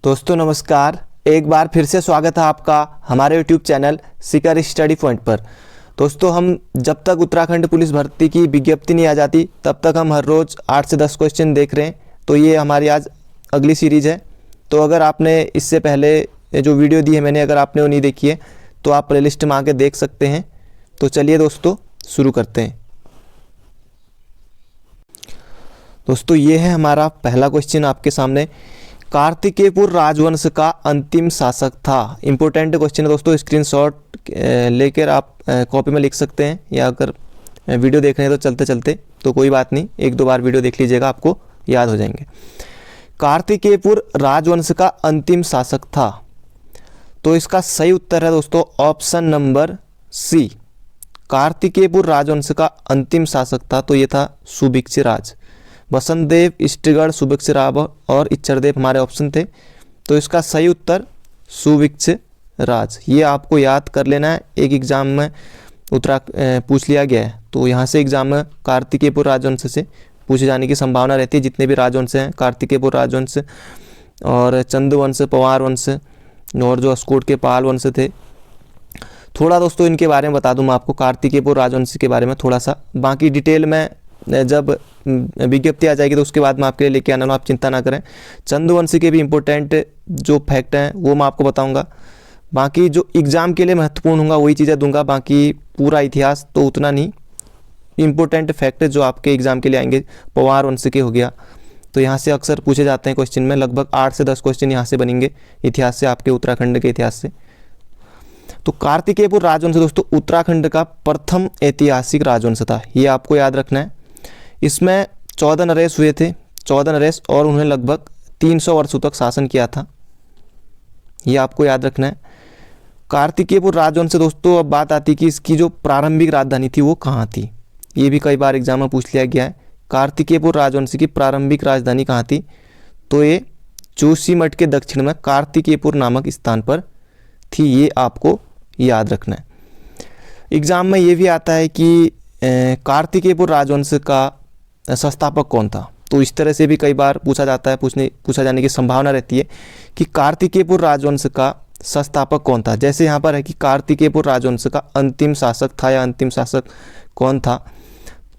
दोस्तों नमस्कार। एक बार फिर से स्वागत है आपका हमारे यूट्यूब चैनल शिखर स्टडी पॉइंट पर। दोस्तों हम जब तक उत्तराखंड पुलिस भर्ती की विज्ञप्ति नहीं आ जाती तब तक हम हर रोज़ 8 से 10 क्वेश्चन देख रहे हैं। तो ये हमारी आज अगली सीरीज़ है। तो अगर आपने इससे पहले जो वीडियो दी है मैंने, अगर आपने वो नहीं देखी है तो आप प्लेलिस्ट में आके देख सकते हैं। तो चलिए दोस्तों शुरू करते हैं। दोस्तों ये है हमारा पहला क्वेश्चन आपके सामने। कार्तिकेयपुर राजवंश का अंतिम शासक था। इम्पोर्टेंट क्वेश्चन है दोस्तों, स्क्रीनशॉट लेकर आप कॉपी में लिख सकते हैं, या अगर वीडियो देख रहे हैं तो चलते चलते तो कोई बात नहीं, 1-2 बार वीडियो देख लीजिएगा, आपको याद हो जाएंगे। कार्तिकेयपुर राजवंश का अंतिम शासक था, तो इसका सही उत्तर है दोस्तों ऑप्शन नंबर सी। कार्तिकेयपुर राजवंश का अंतिम शासक था तो ये था सुभिक्षराज। बसंतदेव, इष्टगढ़, सुभिक्षराज और इच्छरदेव हमारे ऑप्शन थे। तो इसका सही उत्तर सुभिक्षराज। ये आपको याद कर लेना है, एक एग्जाम में पूछ लिया गया है। तो यहाँ से एग्जाम में कार्तिकेयपुर राजवंश से पूछे जाने की संभावना रहती है। जितने भी राजवंश हैं, कार्तिकेयपुर राजवंश और चंदवंश, पवार वंश और जो अस्कोट के पाल वंश थे। थोड़ा दोस्तों इनके बारे में बता दूं मैं आपको, कार्तिकेयपुर राजवंश के बारे में थोड़ा सा। बाकी डिटेल में जब विज्ञप्ति आ जाएगी तो उसके बाद मैं आपके लिए लेके आना हूँ, आप चिंता ना करें। चंदवंशी के भी इम्पोर्टेंट जो फैक्ट हैं वो मैं आपको बताऊंगा। बाकी जो एग्ज़ाम के लिए महत्वपूर्ण होगा वही चीज़ें दूंगा, बाकी पूरा इतिहास तो उतना नहीं। इम्पोर्टेंट फैक्ट जो आपके एग्ज़ाम के लिए आएंगे, पवार वंश के हो गया, तो यहाँ से अक्सर पूछे जाते हैं क्वेश्चन में। लगभग 8 से 10 क्वेश्चन यहाँ से बनेंगे इतिहास से, आपके उत्तराखंड के इतिहास से। तो कार्तिकेयपुर राजवंश दोस्तों उत्तराखंड का प्रथम ऐतिहासिक राजवंश था, ये आपको याद रखना है। इसमें 14 नरेश हुए थे, 14 नरेश, और उन्होंने लगभग 300 वर्षों तक शासन किया था, ये आपको याद रखना है। कार्तिकेयपुर राजवंश से दोस्तों अब बात आती कि इसकी जो प्रारंभिक राजधानी थी वो कहाँ थी। ये भी कई बार एग्जाम में पूछ लिया गया है। कार्तिकेयपुर राजवंश की प्रारंभिक राजधानी कहाँ थी, तो ये जोशीमठ के दक्षिण में कार्तिकेयपुर नामक स्थान पर थी, ये आपको याद रखना है। एग्जाम में ये भी आता है कि कार्तिकेयपुर राजवंश का संस्थापक कौन था, तो इस तरह से भी कई बार पूछा जाता है, पूछा जाने की संभावना रहती है कि कार्तिकेयपुर राजवंश का संस्थापक कौन था। जैसे यहाँ पर है कि कार्तिकेयपुर राजवंश का अंतिम शासक था या अंतिम शासक कौन था,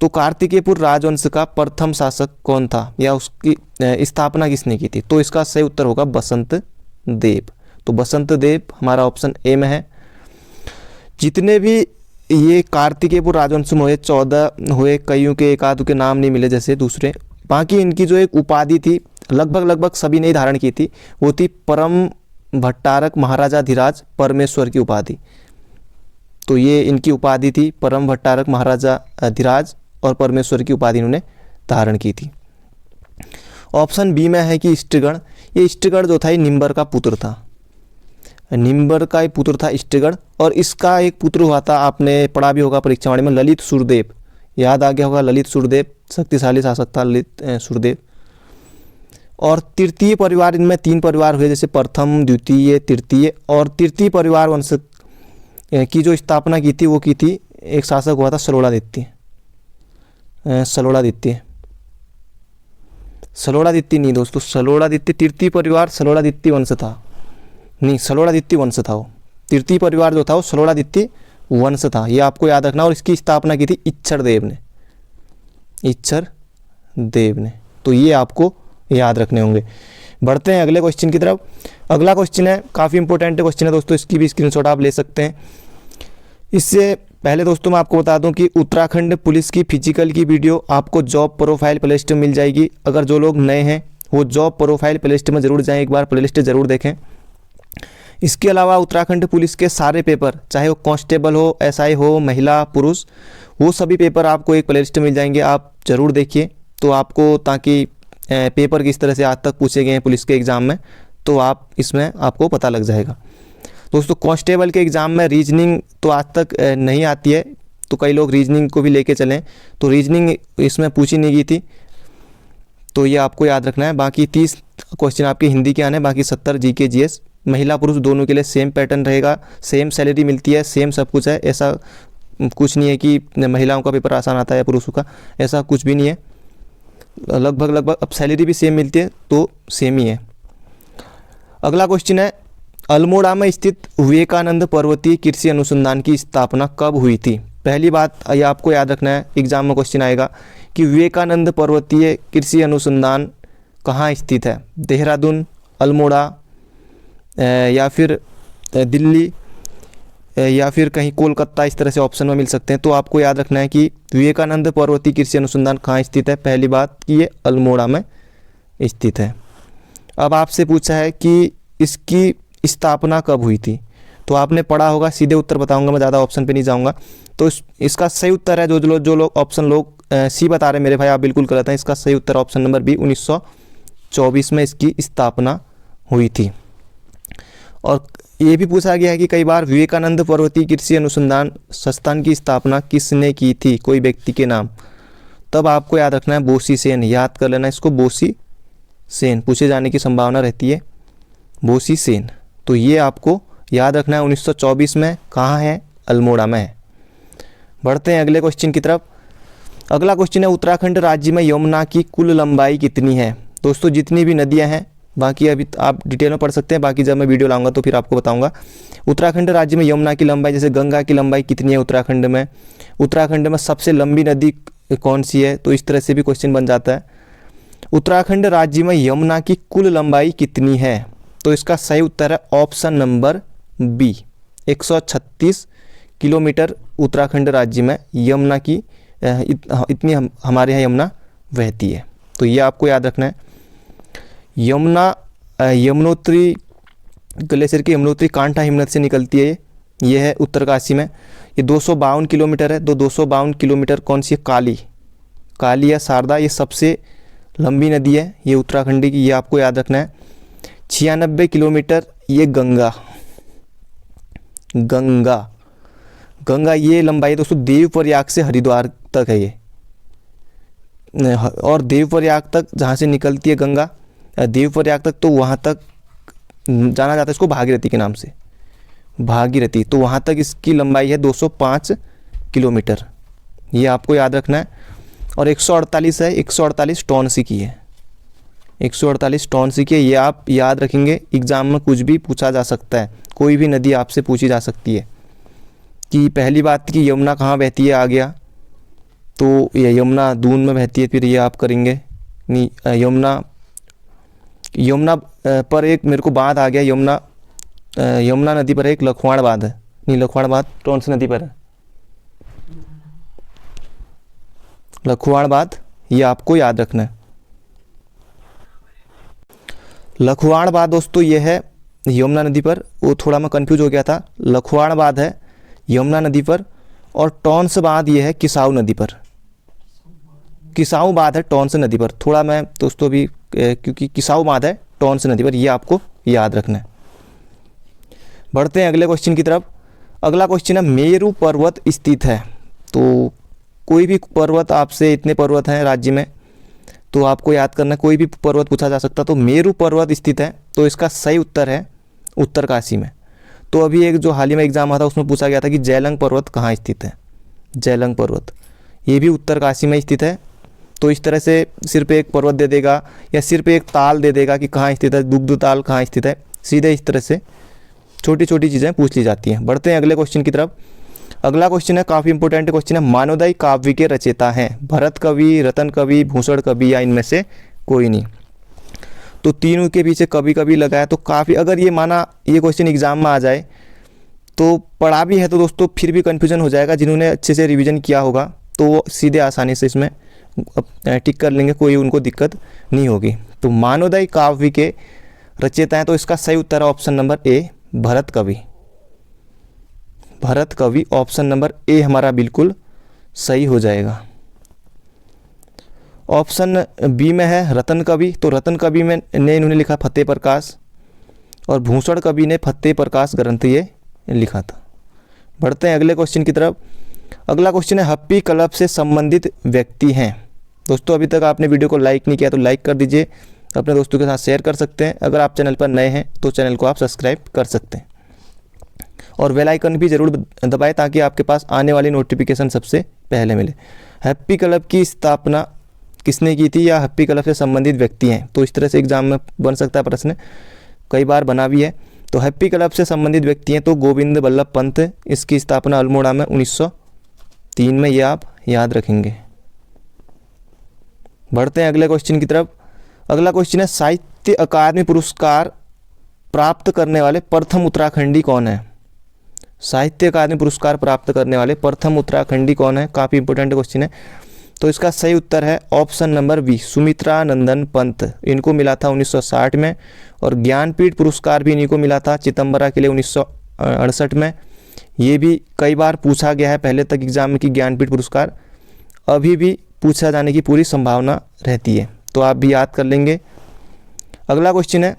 तो कार्तिकेयपुर राजवंश का प्रथम शासक कौन था या उसकी स्थापना किसने की थी, तो इसका सही उत्तर होगा बसंत देव। तो बसंत देव हमारा ऑप्शन ए में है। जितने भी ये कार्तिकेयपुर राजवंश में हुए, 14 हुए, कईयों के एक आध के नाम नहीं मिले जैसे दूसरे। बाकी इनकी जो एक उपाधि थी लगभग सभी ने धारण की थी, वो थी परम भट्टारक महाराजाधिराज परमेश्वर की उपाधि। तो ये इनकी उपाधि थी, परम भट्टारक महाराजाधिराज और परमेश्वर की उपाधि इन्होंने धारण की थी। ऑप्शन बी में है कि इष्टगढ़। ये इष्टगढ़ जो था ये निम्बर का पुत्र था, निम्बर का ही पुत्र था इष्टगढ़। और इसका एक पुत्र हुआ था, आपने पढ़ा भी होगा परीक्षा में, ललित सुरदेव। याद आ गया होगा, ललित सुरदेव शक्तिशाली शासक था ललित सुरदेव। और तृतीय परिवार, इनमें 3 परिवार हुए, जैसे प्रथम, द्वितीय, तृतीय। और तृतीय परिवार वंश की जो स्थापना की थी वो की थी एक शासक हुआ था सलोड़ादित्य। सलोड़ादित्य नहीं दोस्तों, सलोड़ादित्य तृतीय परिवार सलोड़ादित्य वंश था, नहीं सलोड़ादित्य वंश था वो। तृतीय परिवार जो था वो सलोड़ादित्य वंश था, ये आपको याद रखना। और इसकी स्थापना की थी इच्छरदेव ने, तो ये आपको याद रखने होंगे। बढ़ते हैं अगले क्वेश्चन की तरफ। अगला क्वेश्चन है, काफ़ी इंपॉर्टेंट क्वेश्चन है दोस्तों, इसकी भी स्क्रीनशॉट आप ले सकते हैं। इससे पहले दोस्तों मैं आपको बता दूं कि उत्तराखंड पुलिस की फिजिकल की वीडियो आपको जॉब प्रोफाइल प्लेलिस्ट में मिल जाएगी। अगर जो लोग नए हैं वो जॉब प्रोफाइल प्लेलिस्ट में ज़रूर जाएँ, एक बार प्लेलिस्ट ज़रूर देखें। इसके अलावा उत्तराखंड पुलिस के सारे पेपर, चाहे वो कांस्टेबल हो, एसआई हो, महिला पुरुष, वो सभी पेपर आपको एक प्लेलिस्ट में मिल जाएंगे, आप ज़रूर देखिए। तो आपको, ताकि पेपर किस तरह से आज तक पूछे गए हैं पुलिस के एग्ज़ाम में, तो आप इसमें आपको पता लग जाएगा। दोस्तों कांस्टेबल के एग्ज़ाम में रीजनिंग तो आज तक नहीं आती है, तो कई लोग रीजनिंग को भी लेके चलें, तो रीजनिंग इसमें पूछी नहीं गई थी, तो ये आपको याद रखना है। बाकी 30 क्वेश्चन आपके हिंदी के आने, बाकी 70 जीके जीएस। महिला पुरुष दोनों के लिए सेम पैटर्न रहेगा, सेम सैलरी मिलती है, सेम सब कुछ है। ऐसा कुछ नहीं है कि महिलाओं का पेपर आसान आता है या पुरुषों का, ऐसा कुछ भी नहीं है। लगभग अब सैलरी भी सेम मिलती है, तो सेम ही है। अगला क्वेश्चन है, अल्मोड़ा में स्थित विवेकानंद पर्वतीय कृषि अनुसंधान की स्थापना कब हुई थी। पहली बात ये आपको याद रखना है, एग्जाम में क्वेश्चन आएगा कि विवेकानंद पर्वतीय कृषि अनुसंधान कहाँ स्थित है, देहरादून, अल्मोड़ा या फिर दिल्ली या फिर कहीं कोलकाता, इस तरह से ऑप्शन में मिल सकते हैं। तो आपको याद रखना है कि विवेकानंद पर्वतीय कृषि अनुसंधान कहाँ स्थित है। पहली बात कि ये अल्मोड़ा में स्थित है। अब आपसे पूछा है कि इसकी स्थापना कब हुई थी, तो आपने पढ़ा होगा, सीधे उत्तर बताऊंगा मैं, ज़्यादा ऑप्शन पे नहीं जाऊंगा। तो इसका सही उत्तर है, जो लोग ऑप्शन लोग सी बता रहे मेरे भाई, आप बिल्कुल गलत हैं। इसका सही उत्तर ऑप्शन नंबर बी, 1924 में इसकी स्थापना हुई थी। और ये भी पूछा गया है कि कई बार विवेकानंद पर्वतीय कृषि अनुसंधान संस्थान की स्थापना किसने की थी, कोई व्यक्ति के नाम। तब आपको याद रखना है बोसी सेन, याद कर लेना इसको, बोसी सेन पूछे जाने की संभावना रहती है, बोसी सेन। तो ये आपको याद रखना है, 1924 में कहाँ है, अल्मोड़ा में है। बढ़ते हैं अगले क्वेश्चन की तरफ। अगला क्वेश्चन है, उत्तराखंड राज्य में यमुना की कुल लंबाई कितनी है। दोस्तों जितनी भी नदियाँ हैं, बाकी अभी आप डिटेल में पढ़ सकते हैं, बाकी जब मैं वीडियो लाऊंगा तो फिर आपको बताऊंगा। उत्तराखंड राज्य में यमुना की लंबाई, जैसे गंगा की लंबाई कितनी है उत्तराखंड में, उत्तराखंड में सबसे लंबी नदी कौन सी है, तो इस तरह से भी क्वेश्चन बन जाता है। उत्तराखंड राज्य में यमुना की कुल लंबाई कितनी है, तो इसका सही उत्तर है option number B, 136 kilometre Uttarakhand राज्य में यमुना की इतनी हमारे यहाँ यमुना बहती है। तो ये आपको याद रखना है। यमुनोत्री ग्लेशियर की यमुनोत्री कांठा हिमनद से निकलती है, ये है उत्तरकाशी में। ये 252 किलोमीटर है। 252 किलोमीटर कौन सी है, काली या शारदा, ये सबसे लंबी नदी है, ये उत्तराखंड की, ये आपको याद रखना है। 96 किलोमीटर ये गंगा ये लंबाई दोस्तों देवप्रयाग से हरिद्वार तक है ये। और देवप्रयाग तक जहाँ से निकलती है गंगा, देवप्रयाग तक, तो वहाँ तक जाना जाता है इसको भागीरथी के नाम से, भागीरथी। तो वहाँ तक इसकी लंबाई है 205 किलोमीटर, ये आपको याद रखना है। और 148 है, 148 टन सी की है, 148 टन सी की है। ये आप याद रखेंगे, एग्जाम में कुछ भी पूछा जा सकता है, कोई भी नदी आपसे पूछी जा सकती है कि पहली बात कि यमुना कहाँ बहती है, आ गया तो ये यमुना दून में बहती है। फिर ये आप करेंगे नहीं, यमुना पर एक मेरे को बांध आ गया, यमुना नदी पर एक लखवाड़ बांध है, नहीं लखवाड़ बांध कौन सी नदी पर है, लखवाड़ बांध, ये आपको याद रखना है। लखवाड़ बांध दोस्तों ये है यमुना नदी पर, वो थोड़ा मैं कंफ्यूज हो गया था, लखवाड़ बांध है यमुना नदी पर, और टॉन्स बांध ये है किसाऊ नदी पर, किसाऊ बांध है टॉन्स नदी पर। थोड़ा मैं दोस्तों अभी क्योंकि किसाऊ बांध है टॉन्स नदी पर, ये आपको याद रखना है। बढ़ते हैं अगले क्वेश्चन की तरफ। अगला क्वेश्चन है, मेरू पर्वत स्थित है। तो कोई भी पर्वत, आपसे इतने पर्वत हैं राज्य में, तो आपको याद करना, कोई भी पर्वत पूछा जा सकता, तो मेरू पर्वत स्थित है, तो इसका सही उत्तर है उत्तरकाशी में। तो अभी एक जो हाल ही में एग्जाम आता उसमें पूछा गया था कि जैलंग पर्वत कहाँ स्थित है, जैलंग पर्वत, ये भी उत्तरकाशी में स्थित है। तो इस तरह से सिर्फ एक पर्वत दे देगा या सिर्फ एक ताल दे देगा कि कहाँ स्थित है, दुग्ध ताल कहाँ स्थित है, सीधे इस तरह से छोटी छोटी चीज़ें पूछ ली जाती हैं। बढ़ते हैं अगले क्वेश्चन की तरफ। अगला क्वेश्चन है, काफ़ी इंपॉर्टेंट क्वेश्चन है, मानवदायी काव्य के रचयिता हैं भरत कवि, रतन कवि, भूषण कवि, या इनमें से कोई नहीं। तो तीनों के पीछे कभी कभी लगा है, तो काफ़ी, अगर ये माना ये क्वेश्चन एग्जाम में आ जाए तो पढ़ा भी है तो दोस्तों फिर भी कन्फ्यूजन हो जाएगा। जिन्होंने अच्छे से रिवीजन किया होगा तो वो सीधे आसानी से इसमें टिक कर लेंगे, कोई उनको दिक्कत नहीं होगी। तो मानवदायी काव्य के रचयिता हैं, तो इसका सही उत्तर है ऑप्शन नंबर ए, भरत कवि। भरत कवि ऑप्शन नंबर ए हमारा बिल्कुल सही हो जाएगा। ऑप्शन बी में है रतन कवि, तो रतन कवि में ने इन्होंने लिखा फतेह प्रकाश, और भूषण कवि ने फतेह प्रकाश ग्रंथ ये लिखा था। बढ़ते हैं अगले क्वेश्चन की तरफ। अगला क्वेश्चन है, हप्पी क्लब से संबंधित व्यक्ति हैं। दोस्तों अभी तक आपने वीडियो को लाइक नहीं किया तो लाइक कर दीजिए, अपने दोस्तों के साथ शेयर कर सकते हैं। अगर आप चैनल पर नए हैं तो चैनल को आप सब्सक्राइब कर सकते हैं, और बेल आइकन भी ज़रूर दबाएं ताकि आपके पास आने वाली नोटिफिकेशन सबसे पहले मिले। हैप्पी क्लब की स्थापना किसने की थी, या हैप्पी क्लब से संबंधित व्यक्ति हैं, तो इस तरह से एग्जाम में बन सकता है प्रश्न। कई बार बना भी है। तो हैप्पी क्लब से संबंधित व्यक्ति हैं तो गोविंद बल्लभ पंत, इसकी स्थापना अल्मोड़ा में 1903 में, ये आप याद रखेंगे। बढ़ते हैं अगले क्वेश्चन की तरफ। अगला क्वेश्चन है साहित्य अकादमी पुरस्कार प्राप्त करने वाले प्रथम उत्तराखंडी कौन है? साहित्य अकादमी पुरस्कार प्राप्त करने वाले प्रथम उत्तराखंडी कौन है? काफ़ी इंपॉर्टेंट क्वेश्चन है। तो इसका सही उत्तर है ऑप्शन नंबर बी, सुमित्रा नंदन पंत। इनको मिला था 1960 में, और ज्ञानपीठ पुरस्कार भी इन्हीं को मिला था चिदम्बरा के लिए 1968 में। ये भी कई बार पूछा गया है पहले तक एग्जाम में कि ज्ञानपीठ पुरस्कार अभी भी पूछा जाने की पूरी संभावना रहती है, तो आप भी याद कर लेंगे। अगला क्वेश्चन है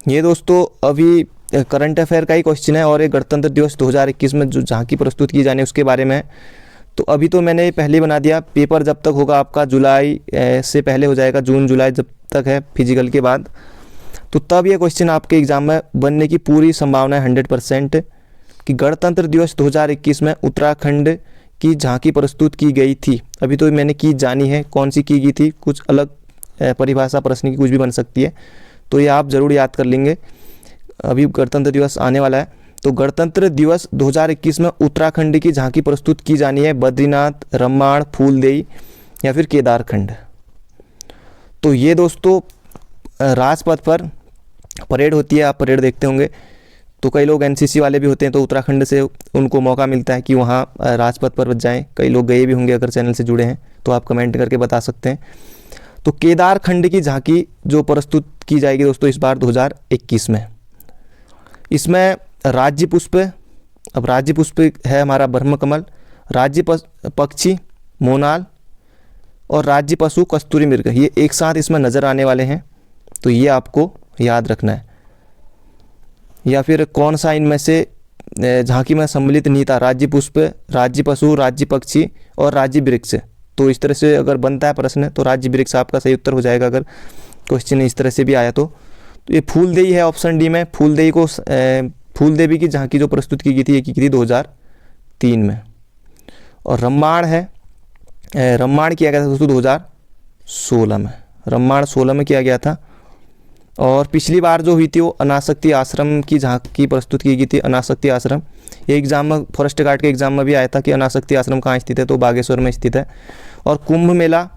ये दोस्तों अभी करंट अफेयर का ही क्वेश्चन है, और ये गणतंत्र दिवस 2021 में जो झांकी प्रस्तुत की जानी है उसके बारे में है। तो अभी तो मैंने पहले बना दिया, पेपर जब तक होगा आपका जुलाई से पहले हो जाएगा, जून जुलाई जब तक है फिजिकल के बाद, तो तब ये क्वेश्चन आपके एग्जाम में बनने की पूरी संभावना है 100% कि गणतंत्र दिवस 2021 में उत्तराखंड की झांकी प्रस्तुत की गई थी। अभी तो मैंने की जानी है कौन सी की गई थी, कुछ अलग परिभाषा प्रश्न की कुछ भी बन सकती है, तो ये आप ज़रूर याद कर लेंगे। अभी गणतंत्र दिवस आने वाला है, तो गणतंत्र दिवस 2021 में उत्तराखंड की झांकी प्रस्तुत की जानी है बद्रीनाथ, रम्माण, फूलदेई या फिर केदारखंड। तो ये दोस्तों राजपथ पर परेड होती है, आप परेड देखते होंगे। तो कई लोग एनसीसी वाले भी होते हैं, तो उत्तराखंड से उनको मौका मिलता है कि वहाँ राजपथ पर जाएं। कई लोग गए भी होंगे, अगर चैनल से जुड़े हैं तो आप कमेंट करके बता सकते हैं। तो केदारखंड की झांकी जो प्रस्तुत की जाएगी दोस्तों इस बार 2021 में, इसमें राज्य पुष्प, अब राज्य पुष्प है हमारा ब्रह्मकमल, राज्य पक्षी मोनाल और राज्य पशु कस्तूरी मृग, ये एक साथ इसमें नज़र आने वाले हैं, तो ये आपको याद रखना है। या फिर कौन सा इनमें से झांकी में सम्मिलित नहीं था, राज्य पुष्प, राज्य पशु, राज्य पक्षी और राज्य वृक्ष। तो इस तरह से अगर बनता है प्रश्न तो राज्य वृक्ष आपका सही उत्तर हो जाएगा, अगर क्वेश्चन इस तरह से भी आया तो। ये फूलदेई है ऑप्शन डी में, फूलदेई को फूलदेवी की झांकी जो प्रस्तुत की गई थी, ये की गई थी 2003 में। और रम्माण है, रम्माण किया गया था दोस्तों 2016 में, रम्माण 16 में किया गया था। और पिछली बार जो हुई थी वो अनासक्ति आश्रम की झांकी प्रस्तुत की गई थी, अनासक्ति आश्रम। ये एग्जाम में फॉरेस्ट गार्ड के एग्जाम में भी आया था कि अनासक्ति आश्रम कहाँ स्थित है, तो बागेश्वर में स्थित है। और कुंभ मेला,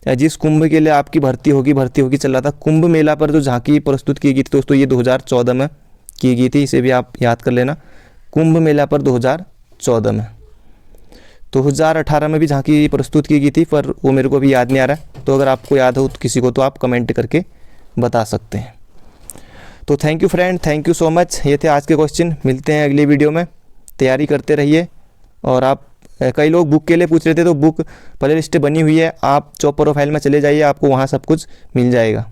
जिस कुंभ के लिए आपकी भर्ती होगी चल रहा था, कुंभ मेला पर जो झांकी प्रस्तुत की गई थी दोस्तों ये 2014 में की गई थी, इसे भी आप याद कर लेना। कुंभ मेला पर 2014 में, 2018 में भी झांकी प्रस्तुत की गई थी, पर वो मेरे को भी याद नहीं आ रहा है। तो अगर आपको याद हो तो किसी को तो आप कमेंट करके बता सकते हैं। तो thank you friend, thank you so much. ये थे आज के क्वेश्चन, मिलते हैं अगली वीडियो में। तैयारी करते रहिए। और आप कई लोग बुक के लिए पूछ रहे थे, तो बुक प्ले लिस्ट बनी हुई है, आप जॉब प्रोफाइल में चले जाइए, आपको वहाँ सब कुछ मिल जाएगा।